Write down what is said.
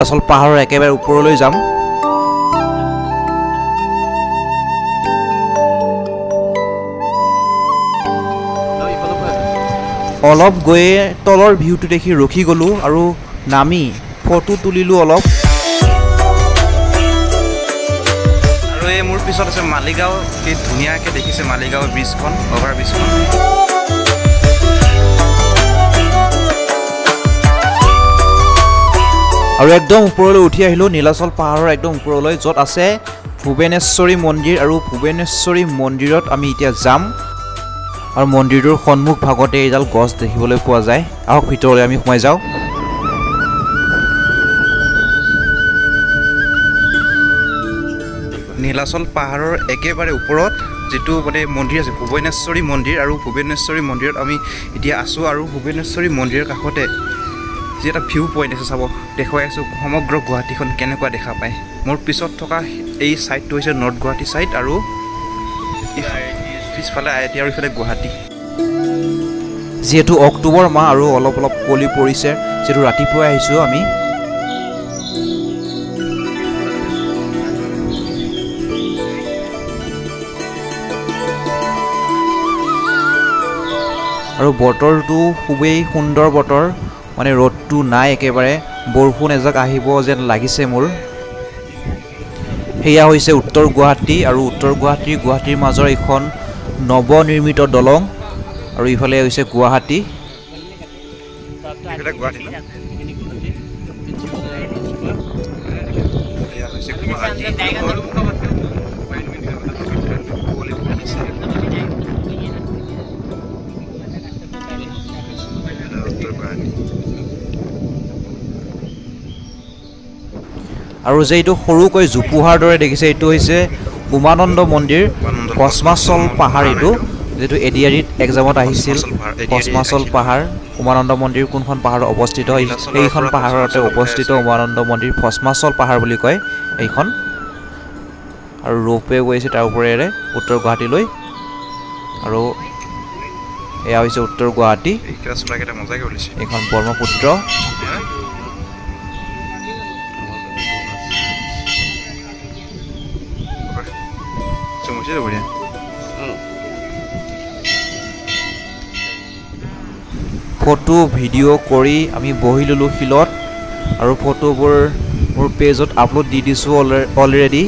নীলাচল পাহাৰৰ একেবাৰে ওপৰলৈ যাম অলপ গৈ তলৰ ভিউটো দেখি ৰখি গলো আৰু নামি ফটো তুলিলো অলপ আৰু এই মোৰ পিছত আছে মালিগাঁও কি ধুনীয়াকৈ দেখিছে মালিগাঁও ব্ৰিজখন অভাৰ ব্ৰিজখন আৰু একদম ওপৰলৈ উঠি আহিলো নীলাচল পাহাৰৰ একদম ওপৰলৈ য'ত আছে ভুৱনেশ্বৰী মন্দিৰ আৰু ভুৱনেশ্বৰী মন্দিৰত আমি এতিয়া যাম আৰু মন্দিৰটোৰ সন্মুখ ভাগতে এডাল গছ দেখিবলৈ পোৱা যায় আহক ভিতৰলৈ আমি সোমাই যাওঁ নীলাচল পাহাৰৰ একেবাৰে ওপৰত যেটো মানে মন্দিৰ আছে ভুৱনেশ্বৰী মন্দিৰ আৰু ভুৱনেশ্বৰী মন্দিৰত আমি এতিয়া আছো আৰু ভুৱনেশ্বৰী মন্দিৰৰ কাষতে যে এটা ভিউ পইণ্ট আছে চাব দেখুৱাই আছো সমগ্ৰ গুৱাহাটীখন কেনেকুৱা দেখা পায় মোৰ পিছত থকা এই সাইডটো হৈছে নৰ্থ গুৱাহাটী সাইড আৰু পিছফালে আইটি আৰু ইফালে গুৱাহাটী যেহেতু অক্টোবৰ মাহ আৰু অলপ অলপ কলি পৰিছে যেটো ৰাতিপুৱা আহিছো আমি আৰু বতৰটো খুবেই সুন্দৰ বতৰ মানে ৰ'দটো নাই একেবাৰে বৰষুণ এজাক আহিব যেন লাগিছে মোৰ হেয়া হৈছে উত্তৰ গুৱাহাটী আৰু উত্তৰ গুৱাহাটীৰ মাজৰ এখন নৱনিৰ্মিত দলং আৰু ইফালে হৈছে গুৱাহাটী এটা গুৱাহাটী আৰু যেইটো সৰুকৈ জুপুহাৰ দৰে দেখিছে এইটো হৈছে উমানন্দ মন্দিৰ ভস্মাচল পাহাৰ এইটো যেটো এডিআৰিত এক্সামত আহিছিল ভস্মাচল পাহাৰ উমানন্দ মন্দিৰ কোনখন পাহাৰত অৱস্থিত এইখন পাহাৰতে অৱস্থিত উমানন্দ মন্দিৰ ভস্মাচল পাহাৰ বুলি কয় এইখন আৰু ৰোপৱে গৈছে তাৰ ওপৰেৰে উত্তৰ গুৱাহাটীলৈ আৰু এয়া হৈছে উত্তৰ গুৱাহাটী এইখন ব্ৰহ্মপুত্ৰ ফটো ভিডিও কৰি আমি বহি ললো শিলত আৰু ফটোবোৰ মোৰ পেজত আপলোড দি দিছো অলৰেডি